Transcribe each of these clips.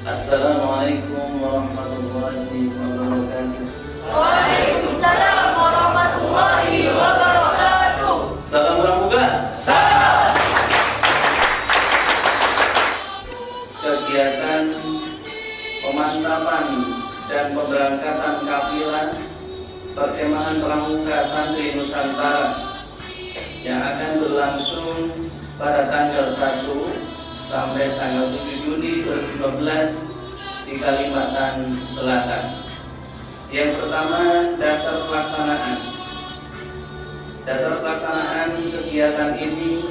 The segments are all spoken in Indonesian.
Assalamualaikum warahmatullahi wabarakatuh. Waalaikumsalam warahmatullahi wabarakatuh. Salam pramuka. Kegiatan pemantapan dan pemberangkatan kafilah perkemahan pramuka santri Nusantara yang akan berlangsung pada tanggal 1 sampai tanggal 7 Juni 2015 di Kalimantan Selatan. Yang pertama, dasar pelaksanaan. Dasar pelaksanaan kegiatan ini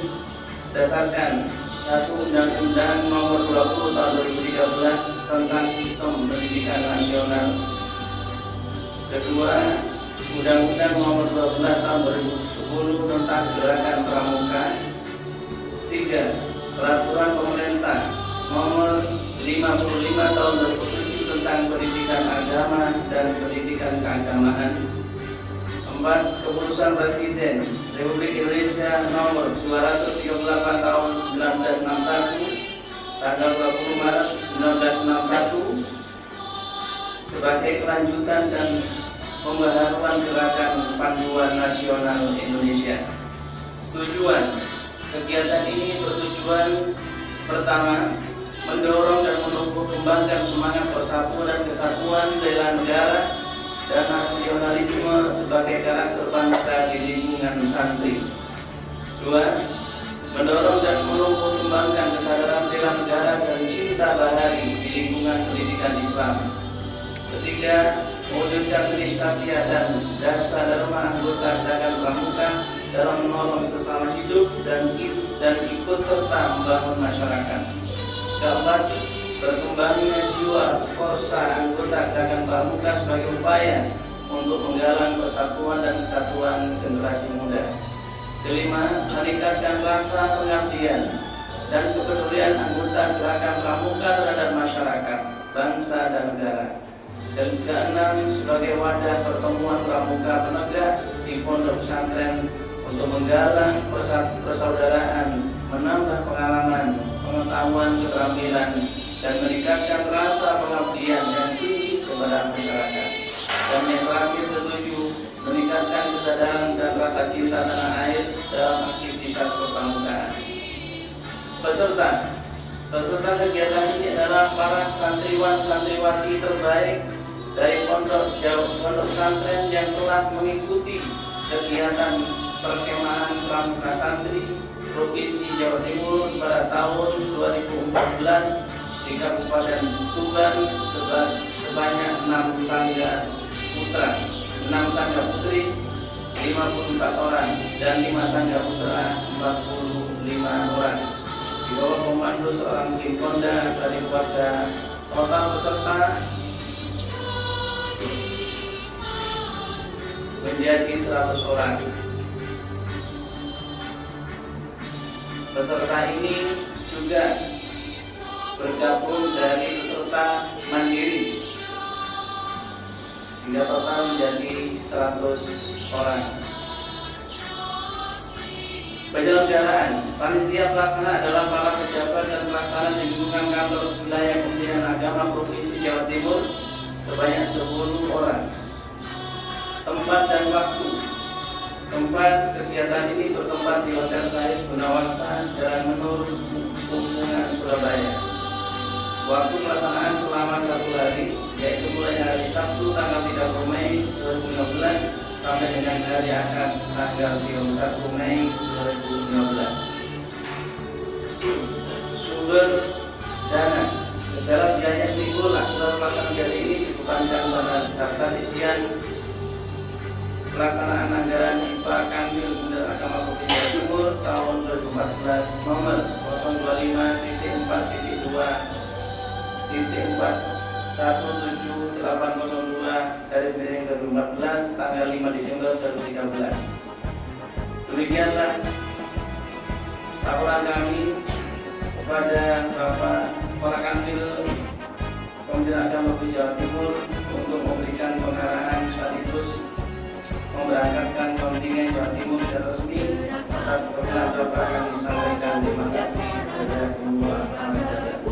berdasarkan satu Undang-Undang Nomor 20 Tahun 2013 tentang Sistem Pendidikan Nasional. Kedua, Undang-Undang Nomor 12 Tahun 2010 tentang Gerakan Pramuka. Tiga, Peraturan Pemerintah Nomor 55 Tahun 2007 tentang Pendidikan Agama dan Pendidikan Keagamaan. 4. Keputusan Presiden Republik Indonesia Nomor 238 Tahun 1961 tanggal 20 Maret 1961 sebagai kelanjutan dan pembaharuan Gerakan Panduan Nasional Indonesia. Tujuan kegiatan ini bertujuan pertama, mendorong dan menumbuh kembangkan semangat persatuan dan kesatuan bela negara dan nasionalisme sebagai karakter bangsa di lingkungan santri. 2. Mendorong dan menumbuh kembangkan kesadaran bela negara dan cinta bahari di lingkungan pendidikan Islam. 3. Mewujudkan niscaya dan dasa dharma anggota Gerakan Pramuka dalam menolong sesama hidup dan ikut serta membangun masyarakat. 4. Berkembangnya jiwa korsa anggota Gerakan Pramuka sebagai upaya untuk menggalang persatuan dan kesatuan generasi muda. 5. Meningkatkan rasa pengabdian dan kepedulian anggota Gerakan Pramuka terhadap masyarakat, bangsa dan negara. Dan 6. Sebagai wadah pertemuan pramuka penegak di pondok pesantren untuk menggalang persaudaraan, menambah pengalaman, pengetahuan, keterampilan, dan meningkatkan rasa pengabdian yang tinggi kepada masyarakat. Dan yang terakhir, ketujuh, meningkatkan kesadaran dan rasa cinta tanah air dalam aktivitas kepramukaan. Peserta kegiatan ini adalah para santriwan santriwati terbaik dari pondok pesantren yang telah mengikuti kegiatan perkemahan pramuka santri Provinsi Jawa Timur pada tahun 2014 di Kabupaten Tuban sebanyak 6 sangga putra, 6 sangga putri 54 orang dan 5 sangga putra 45 orang di bawah komando seorang Brimponda dari warga. Total peserta menjadi 100 orang. Peserta ini juga bergabung dari peserta mandiri hingga total menjadi 100 orang. Penyelenggaraan panitia pelaksana adalah para pejabat dan pelaksana di lingkungan kantor wilayah Kementerian Agama Provinsi Jawa Timur sebanyak 10 orang. Tempat dan waktu. Tempat kegiatan ini bertempat di Hotel Said Gunawangsa, Jalan Menur, Tunjungan, Surabaya. Waktu pelaksanaan selama 1 hari, yaitu mulai hari Sabtu tanggal 30 Mei 2015 sampai dengan hari Ahad tanggal 31 Mei 2015. Sumber dana. Segala biaya timbul akibat pelaksanaan kegiatan ini dibebankan pada daftar isian pelaksanaan anggaran IPA Kanwil Kementerian Agama Provinsi Jawa Timur tahun 2014 nomor 025.4.2.17802 tanggal 5 Desember 2013. Demikianlah laporan kami kepada Bapak Kepala Kanwil Kementerian Agama Provinsi Jawa Timur untuk memberikan pengarahan sekaligus memberangkatkan kontingen Jawa Timur secara resmi. Atas perkenan Bapak kami sampaikan terima kasih. Jazakumullah khairan.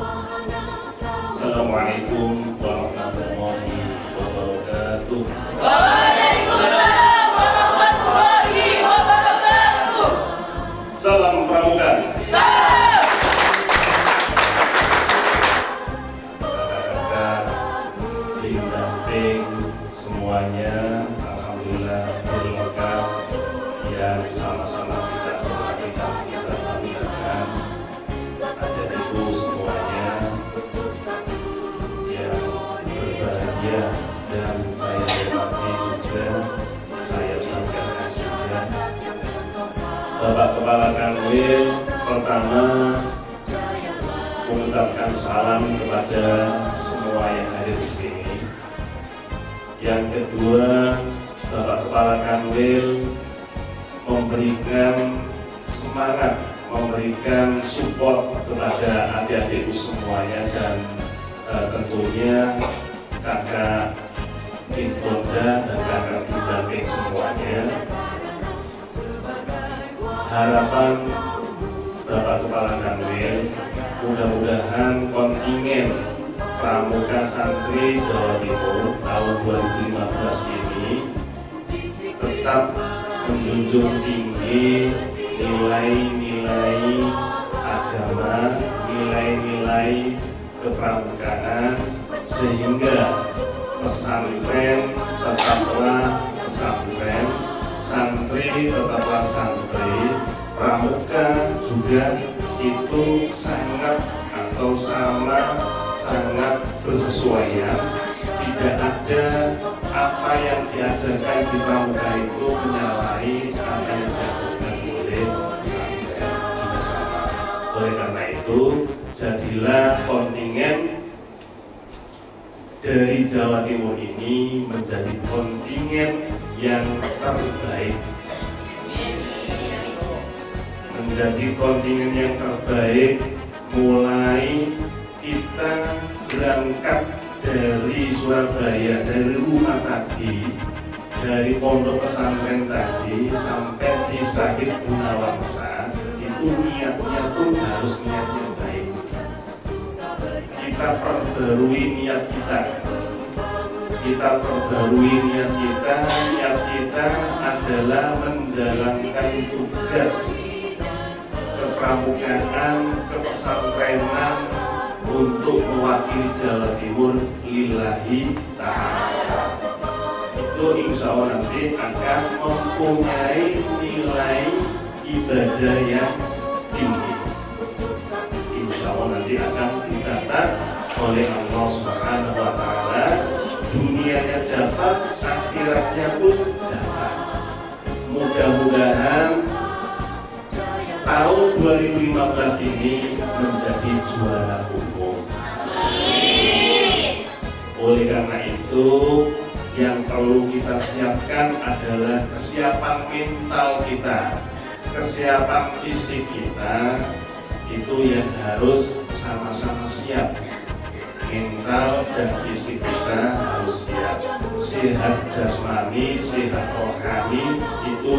Assalamualaikum warahmatullahi wabarakatuh. Waalaikumsalam warahmatullahi wabarakatuh. Salam Pramuka. Salam. Kakak-kakak, tim semuanya, alhamdulillah berlengkap yang sama-sama kita hormati dan kita banggakan. Adik-adikku semuanya yang berbahagia dan saya hormati juga, saya banggakan juga. Bapak Kepala Kanwil pertama mengucapkan salam kepada semua yang hadir di sini. Yang kedua, Bapak Kepala Kanwil memberikan semangat, memberikan support kepada adik-adikku semuanya dan tentunya kakak Ibunda dan kakak Bidaping semuanya. Harapan Bapak Kepala Kanwil, mudah-mudahan kontingen Pramuka Santri Jawa Timur tahun 2015 ini tetap menjunjung tinggi nilai-nilai agama, nilai-nilai kepramukaan, sehingga pesantren tetaplah pesantren, santri tetaplah santri, pramuka juga itu sangat atau sama sangat bersesuaian. Tidak ada apa yang diajarkan di pramuka itu menyalahi apa yang diajarkan oleh pesantren bersama. Oleh karena itu, jadilah kontingen dari Jawa Timur ini menjadi kontingen yang terbaik, menjadi kontingen yang terbaik. Mulai kita berangkat dari Surabaya, dari rumah tadi, dari pondok pesantren tadi sampai di Sakit Gunawangsa, itu niatnya pun harus niatnya baik. Kita perbarui niat kita. Kita perbarui niat kita. Niat kita adalah menjalankan tugas kepramukaan, kepesantrenan untuk mewakili Jawa Timur lillahi ta'ala. Itu insya Allah nanti akan mempunyai nilai ibadah yang tinggi. Insya Allah nanti akan dicatat oleh Allah Subhanahu wa Ta'ala. Dunianya dapat, akhiratnya pun dapat. Mudah-mudahan tahun 2015 ini menjadi juara umum. Oleh karena itu, yang perlu kita siapkan adalah kesiapan mental kita, kesiapan fisik kita, itu yang harus sama-sama siap. Mental dan fisik kita harus siap. Sehat jasmani, sehat rohani itu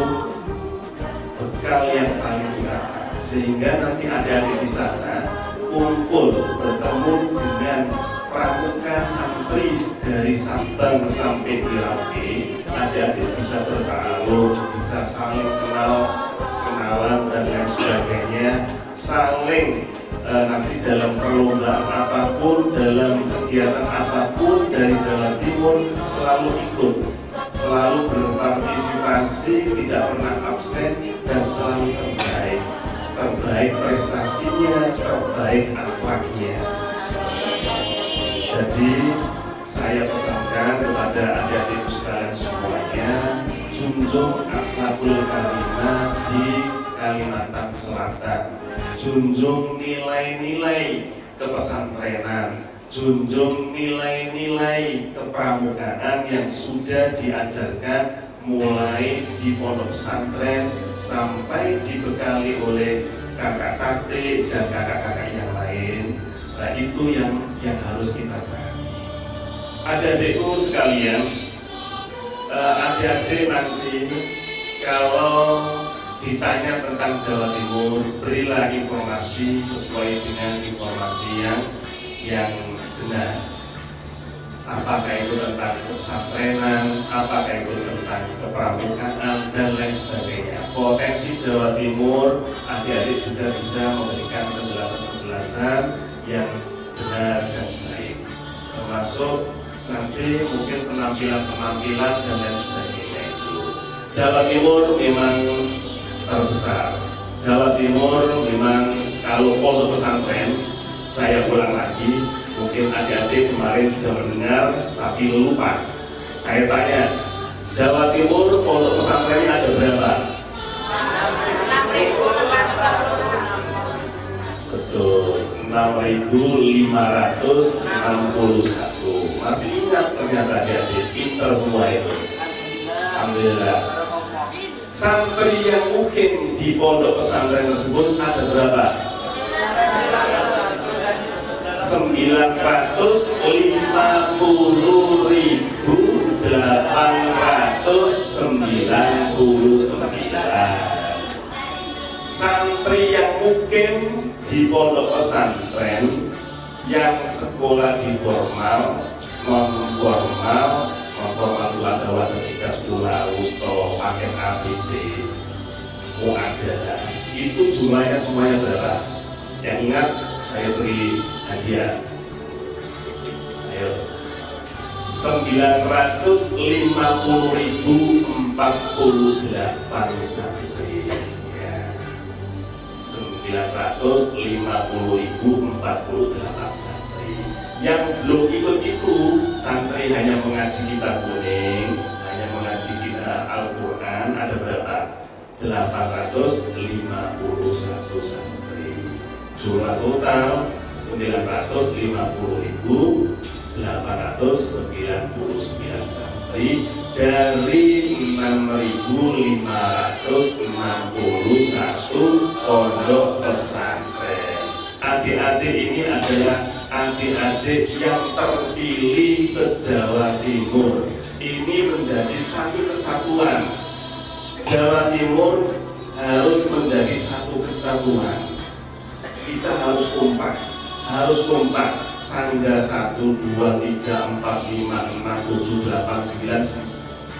bekal yang paling utama, sehingga nanti adik-adik di sana kumpul bertemu dengan pramuka santri dari Sabang sampai Merauke. Adik-adik bisa bertaruh, bisa saling kenalan dan lain sebagainya, saling nanti dalam perlombaan apapun, dalam kegiatan apapun dari Jawa Timur selalu ikut, selalu berpartisipasi, tidak pernah absen dan selalu terbaik prestasinya, terbaik akhlaknya. Jadi saya pesankan kepada adik-adik sekalian semuanya, junjung akhlakul karimah di Kalimantan Selatan, junjung nilai-nilai kepesantrenan, junjung nilai-nilai kepramukaan yang sudah diajarkan mulai di pondok pesantren sampai dibekali oleh kakak tate dan kakak-kakak yang lain. Nah, itu yang harus kita tahu. Adik-adikku sekalian, adik-adik nanti kalau ditanya tentang Jawa Timur, berilah informasi sesuai dengan informasi yang benar. Apakah itu tentang pesantrenan, apakah itu tentang kepramukaan dan lain sebagainya. Potensi Jawa Timur, adik-adik juga bisa memberikan penjelasan-penjelasan yang benar dan baik, termasuk nanti mungkin penampilan-penampilan dan lain sebagainya itu. Jawa Timur memang terbesar. Jawa Timur memang kalau pondok pesantren, saya ulang lagi, mungkin adik-adik kemarin sudah mendengar tapi lupa. Saya tanya, Jawa Timur pondok pesantrennya ada berapa? 6.561. Betul, 6.561. Masih ingat ternyata adik-adik, pintar semua itu. Alhamdulillah. Santri yang mungkin di pondok pesantren tersebut ada berapa? 950.899 santri yang mungkin di pondok pesantren yang sekolah di formal, non formal itu ada wajah 3 sekolah, usto, paket ABC, mu'adalah. Itu jumlahnya semuanya berapa? Yang ingat saya beri hadiah. Ayo. 950.048 santri. Ya. 950.048 santri. Yang belum ikut itu santri hanya mengaji kitab kuning, hanya mengaji kitab Al-Quran, ada berapa? 851 santri. Jumlah total 950.899 santri dari 6.561 pondok pesantren. Adik-adik ini adalah adik-adik yang terpilih se-Jawa Timur. Ini menjadi satu kesatuan. Jawa Timur harus menjadi satu kesatuan. Kita harus kompak. Sangga 1, 2, 3, 4, 5, 6, 7, 8, 9,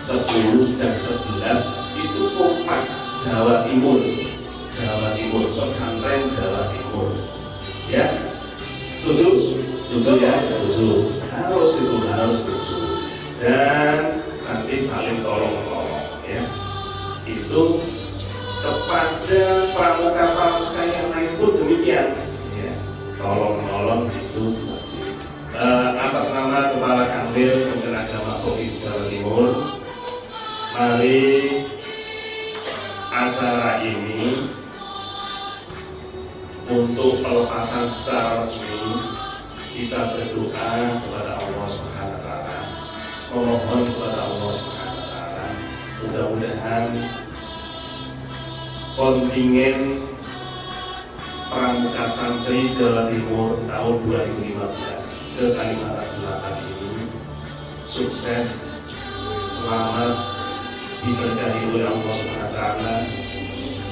10 dan 11 itu kompak. Jawa Timur, pesantren Jawa Timur. Ya, setuju ya, setuju. Harus setuju. Dan nanti saling tolong-tolong ya. Itu kepada pramuka-pramuka yang lain pun demikian. Tolong-tolong itu wajib. Atas nama Kepala Kanwil Kementerian Agama Provinsi Jawa Timur, mari acara ini untuk pelepasan secara resmi kita berdoa kepada Allah Subhanahu wa taala, memohon kepada Allah Subhanahu wa taala mudah-mudahan kontingen Pramuka Santri Jawa Timur tahun 2015 ke Kalimantan Selatan ini sukses, selamat, diberkahi oleh Allah SWT,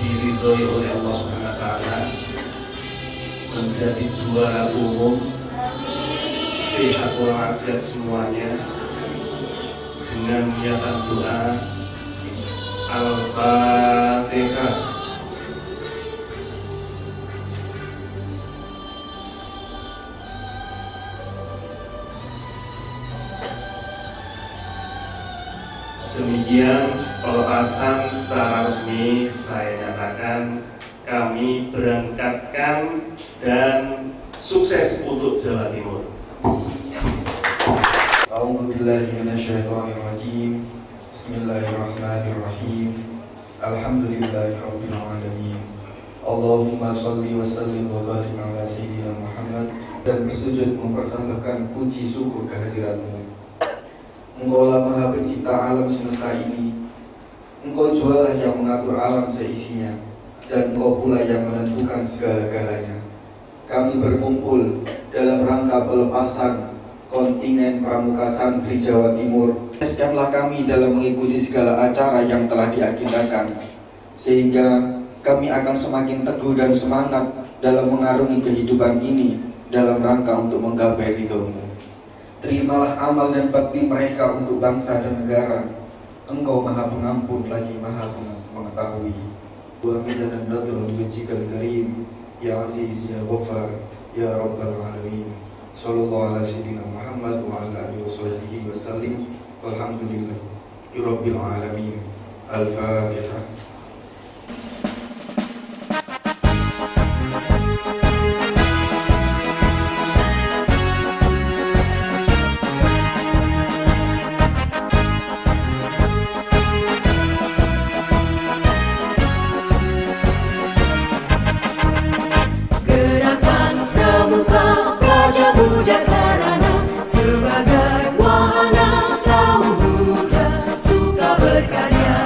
diridhoi oleh Allah SWT, menjadi juara umum, sehat walafiat semuanya, dengan niatan doa. Al-Fatihah. Demikian pelepasan secara resmi saya nyatakan kami berangkatkan dan sukses untuk Jawa Timur. A'udzubillahi minasyaitonirrajim. Bismillahirrahmanirrahim. Alhamdulillahirabbil alamin. Allahumma shalli wa sallim wa barik ala sayyidina Muhammad. Dan bersujud mempersembahkan puji syukur kehadiranmu. Engkaulah Maha Pencipta alam semesta ini. Engkau jualah yang mengatur alam seisinya, dan Engkau pula yang menentukan segala-galanya. Kami berkumpul dalam rangka pelepasan kontingen Pramuka Santri Jawa Timur. Sekianlah kami dalam mengikuti segala acara yang telah diagendakan, sehingga kami akan semakin teguh dan semangat dalam mengarungi kehidupan ini dalam rangka untuk menggapai ridho-Mu. Terimalah amal dan bakti mereka untuk bangsa dan negara. Engkau Maha Pengampun lagi Maha Mengetahui. Wa mizanan nadhur wajhikal karim ya aziz ya ghafar ya rabbal alamin. Sallallahu ala sayyidina Muhammad wa ala alihi washabbihi wasallim. Walhamdulillahi rabbil alamin. Al-Fatihah. Gerakan Pramuka Praja Muda Karana sebagai wahana kaum muda suka berkarya.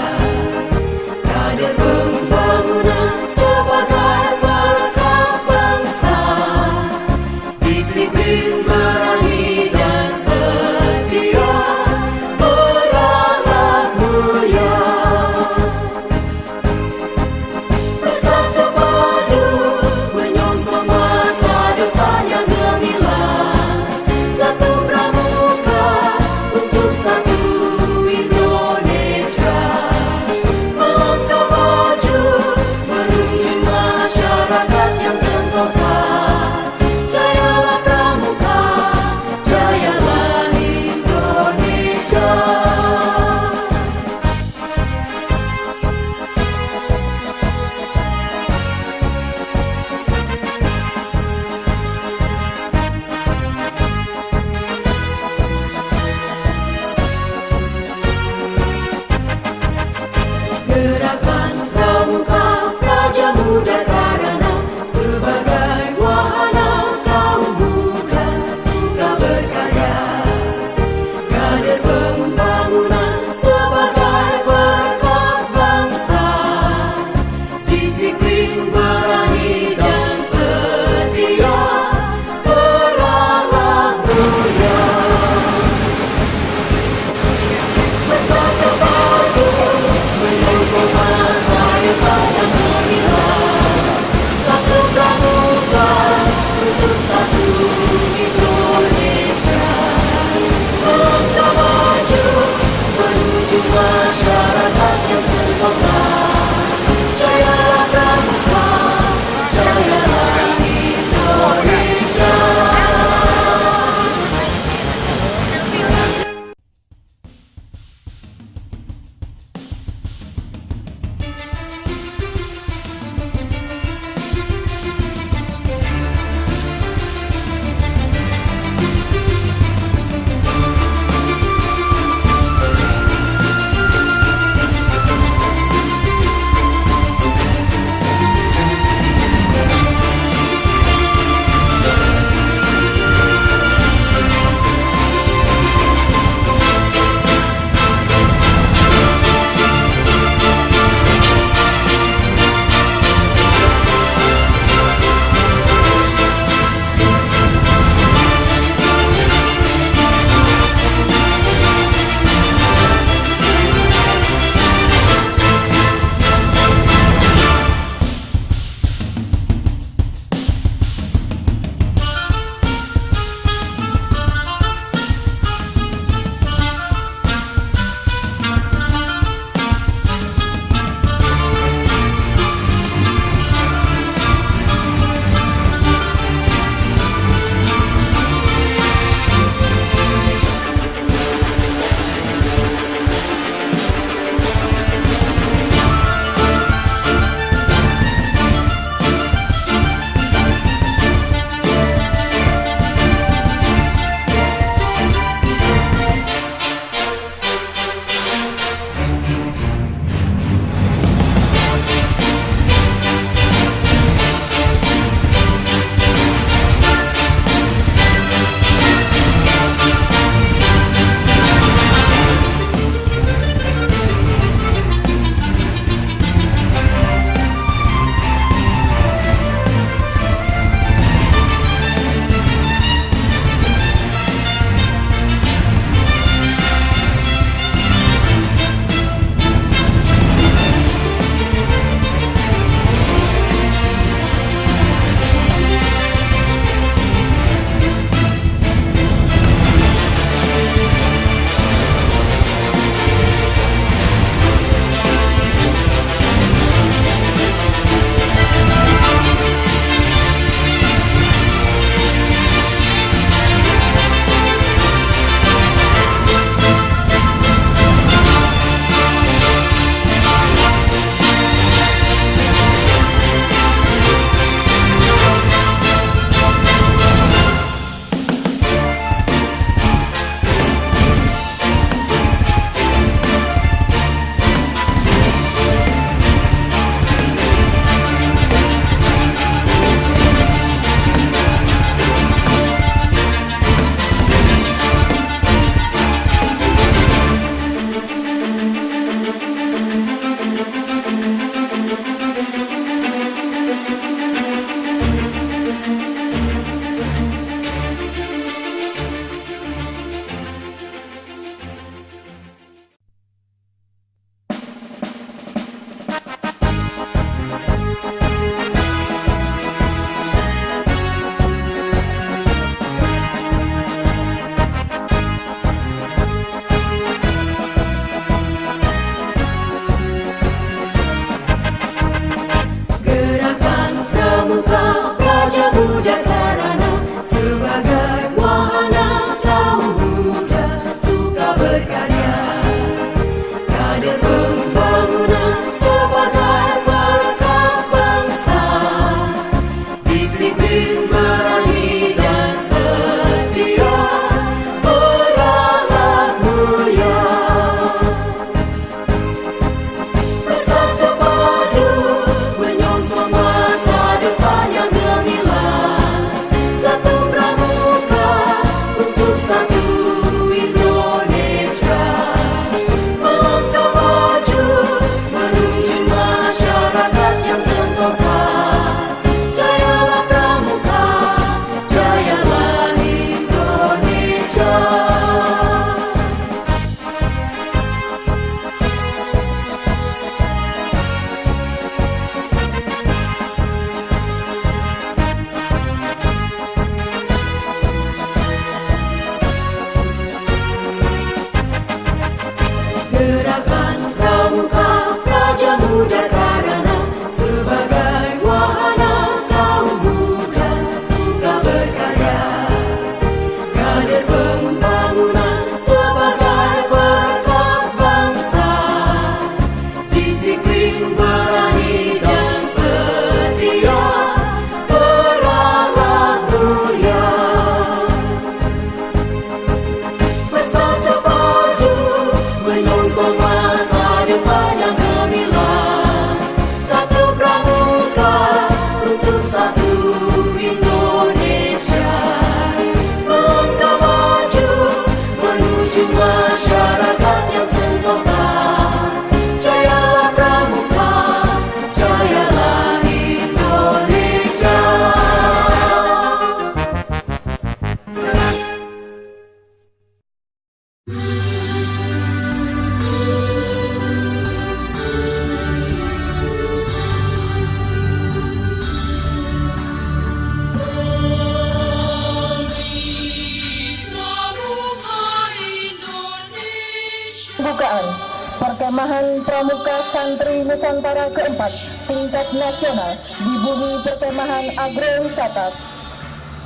pembukaan Perkemahan Pramuka Santri Nusantara keempat tingkat nasional di bumi perkemahan agrowisata.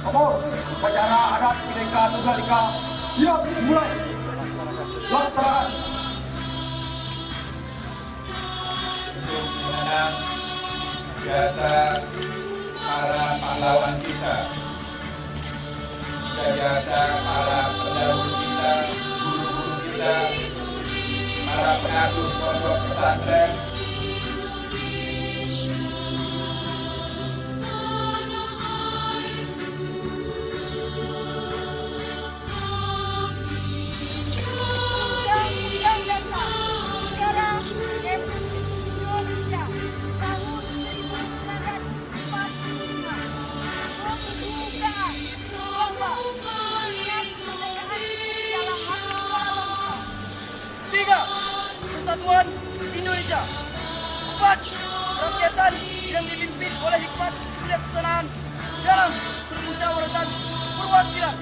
Kapos, upacara adat Bhinneka Tunggal Ika siap dimulai. Laksanakan. Untuk mengenang jasa para pahlawan kita, jasa para pendahulu kita, guru-guru kita, para pengasuh pondok pesantren, Persatuan Indonesia. 4. Kerakyatan yang dipimpin oleh hikmat kebijaksanaan dalam permusyawaratan perwakilan.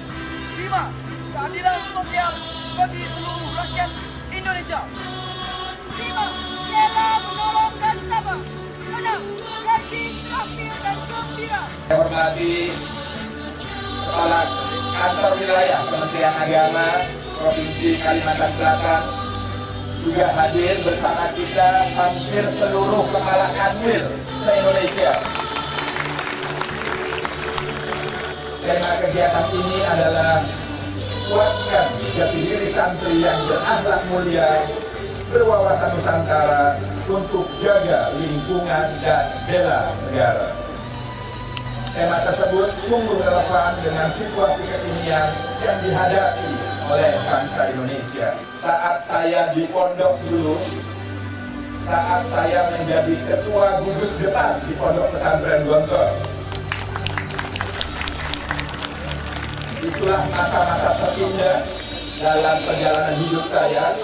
5. Keadilan sosial bagi seluruh rakyat Indonesia. 5. Rela menolong dan tabah. 6. Rajin, adil dan gembira. saya hormati Kepala Kantor Wilayah Kementerian Agama Provinsi Kalimantan Selatan, juga hadir bersama kita hampir seluruh kepala kanwil se-Indonesia. Tema kegiatan ini adalah kuatkan jati diri santri yang berakhlak mulia, berwawasan Nusantara untuk jaga lingkungan dan bela negara. Tema tersebut sungguh relevan dengan situasi kekinian yang dihadapi oleh bangsa Indonesia. Saat saya di pondok dulu, saat saya menjadi ketua gugus depan di Pondok Pesantren Gontor, itulah masa-masa terindah dalam perjalanan hidup saya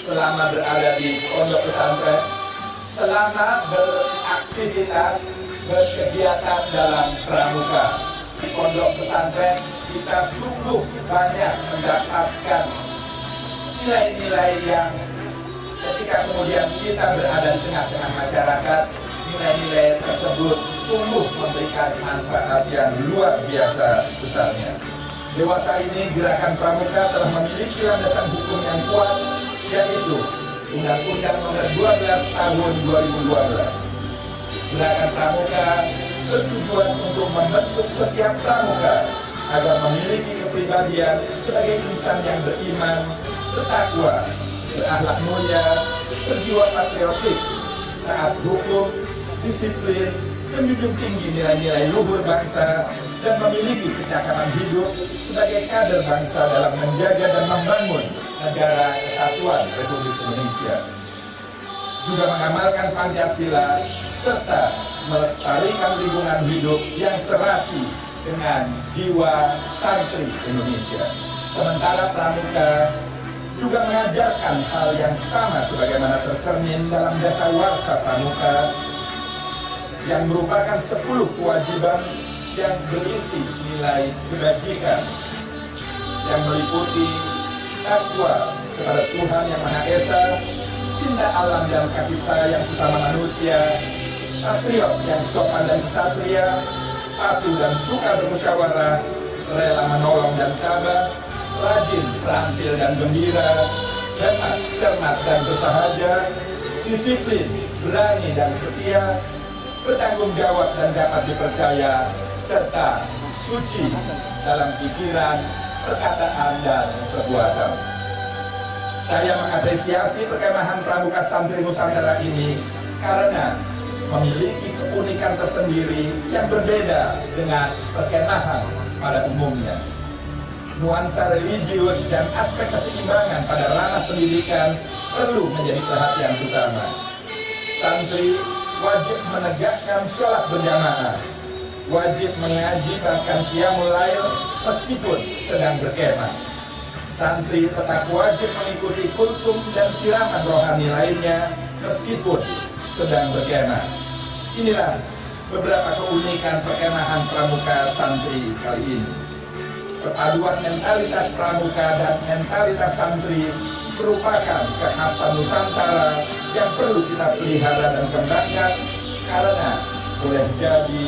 selama berada di pondok pesantren, selama beraktivitas berkegiatan dalam pramuka. Di pondok pesantren kita sungguh banyak mendapatkan nilai-nilai yang ketika kemudian kita berada di tengah-tengah masyarakat, nilai-nilai tersebut sungguh memberikan manfaat yang luar biasa besarnya. Dewasa ini Gerakan Pramuka telah memiliki landasan hukum yang kuat, yaitu Undang-Undang Nomor 12 Tahun 2012. Gerakan Pramuka bertujuan untuk membentuk setiap pramuka agar memiliki kepribadian sebagai insan yang beriman, bertakwa, berakhlak mulia, berjiwa patriotik, taat hukum, disiplin, menjunjung tinggi nilai-nilai luhur bangsa, dan memiliki kecakapan hidup sebagai kader bangsa dalam menjaga dan membangun negara kesatuan Republik Indonesia. Juga mengamalkan Pancasila serta melestarikan lingkungan hidup yang serasi dengan jiwa santri Indonesia. Sementara pramuka juga mengajarkan hal yang sama sebagaimana tercermin dalam Dasawarsa Pramuka yang merupakan 10 kewajiban yang berisi nilai kebajikan yang meliputi takwa kepada Tuhan Yang Maha Esa, cinta alam dan kasih sayang sesama manusia, patriot yang sopan dan kesatria, patuh dan suka bermusyawarah, rela menolong dan tabah, rajin, terampil dan gembira, hemat, cermat dan bersahaja, disiplin, berani dan setia, bertanggung jawab dan dapat dipercaya, serta suci dalam pikiran, perkataan, dan perbuatan. Saya mengapresiasi perkemahan Pramuka Santri Nusantara ini karena memiliki keunikan tersendiri yang berbeda dengan perkemahan pada umumnya. Nuansa religius dan aspek keseimbangan pada ranah pendidikan perlu menjadi perhatian utama. Santri wajib menegakkan sholat berjamaah, wajib mengaji bahkan qiyamul lail meskipun sedang berkemah. Santri tetap wajib mengikuti kultum dan siraman rohani lainnya meskipun sedang berkemah. Inilah beberapa keunikan perkemahan pramuka santri kali ini. Perpaduan mentalitas pramuka dan mentalitas santri merupakan kekhasan Nusantara yang perlu kita pelihara dan kembangkan karena boleh jadi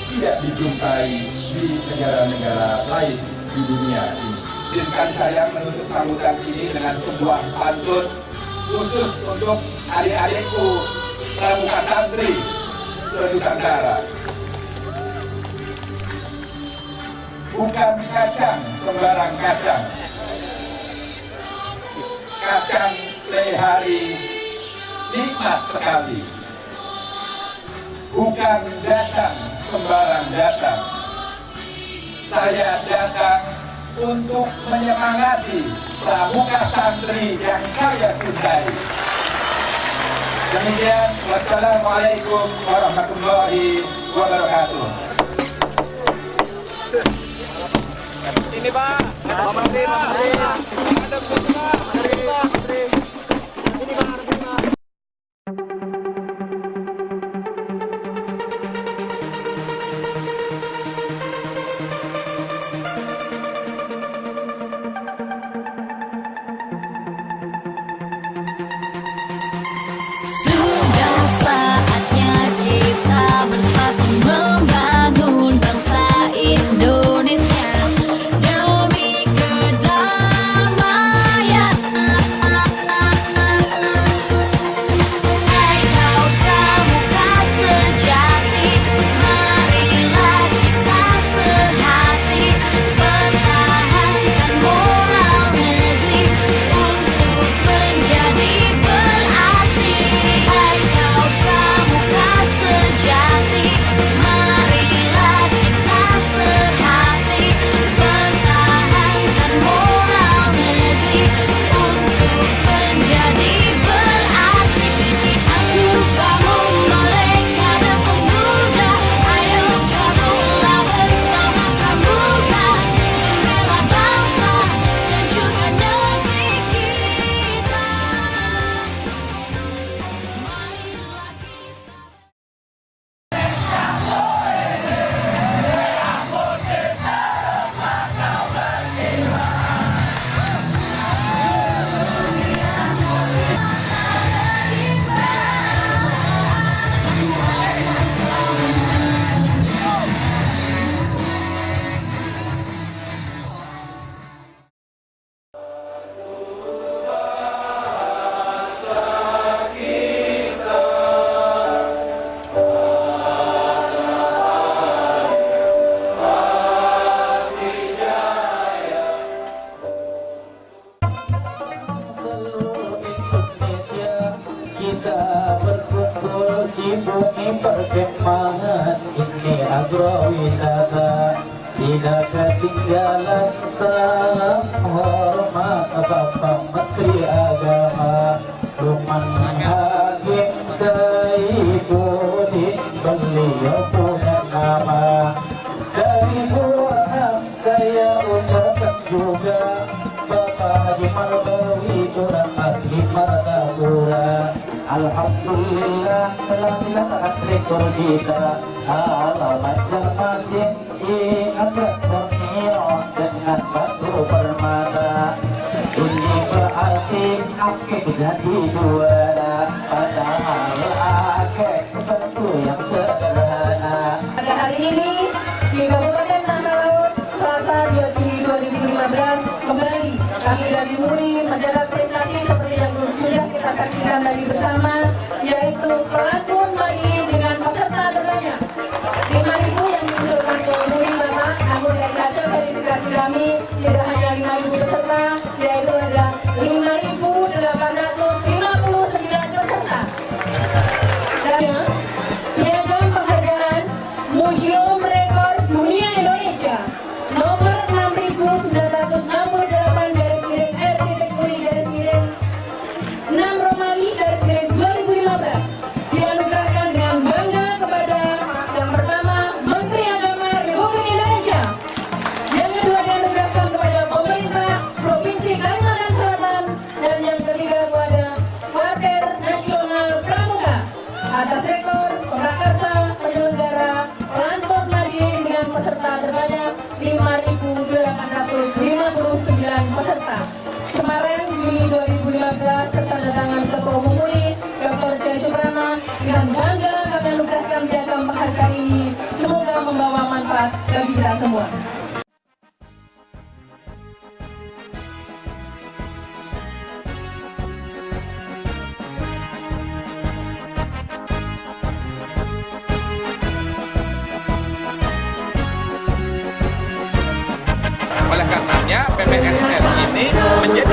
tidak dijumpai di negara-negara lain di dunia ini. Izinkan saya menutup sambutan ini dengan sebuah pantun khusus untuk adik-adikku pramuka santri se-Nusantara. Bukan kacang sembarang kacang, kacang lehari nikmat sekali. Bukan datang sembarang datang, saya datang untuk menyemangati pramuka santri yang saya cintai. Demikian, wassalamualaikum warahmatullahi wabarakatuh. Ini Pak, Pak Menteri, Pak Menteri. Ada sini Pak, Menteri, Pak Menteri. Ini Pak, sini Pak. Sudah saatnya kita bersatu membangun bangsa Indonesia demi kedamaian. Hai kau pramuka sejati, marilah kita sehati pertahankan moral negeri untuk menjadi berarti. Hai kau pramuka sejati, marilah kita sehati pertahankan moral negeri untuk menjadi berarti. Aku, kamu, mereka dan pemuda, ayo kamulah bersama pramuka membela bangsa dan juga negeri kita. Marilah seluruh Indonesia kita berkumpul di bumi perkemahan ini agrowisata. Tidak ketinggalan salam hormat Bapak Menteri Agama Lukman Hakim Saifuddin, beliau punya nama. Dari Buanas saya ucapkan juga Bapak Haji Marbawi orang asli Martapura. Alhamdulillah telah dilaksanakan rekor kita. Alamatnya masih ingat Borneo dengan batu permata. Ini berarti akik jadi juara, padahal akik batu yang sederhana. Pada hari ini di Kabupaten Tanah Laut, Selasa 2 Juli 2015, kembali kami dari MURI mencatat prestasi seperti yang sudah kita saksikan tadi bersama, yaitu pelakon mandiri dengan peserta terbanyak 5.000 yang diusulkan ke MURI Bapak. Namun dari hasil verifikasi kami tidak hanya 5.000 peserta, yaitu ada 5.859 peserta. Dan piagam penghargaan Museum Rekor Dunia Indonesia nomor 6988/RT-6 Romawi /2015 dianugerahkan dengan bangga kepada yang pertama Menteri Agama Republik Indonesia, yang kedua dianugerahkan kepada pemerintah Provinsi Kalimantan Juli 2015 bertandatangan Ketua Umum MUI Dr. Jaya Suprana. Dengan bangga kami anugerahkan piagam penghargaan ini. Semoga membawa manfaat bagi kita semua. Oleh karenanya PPSN ini menjadi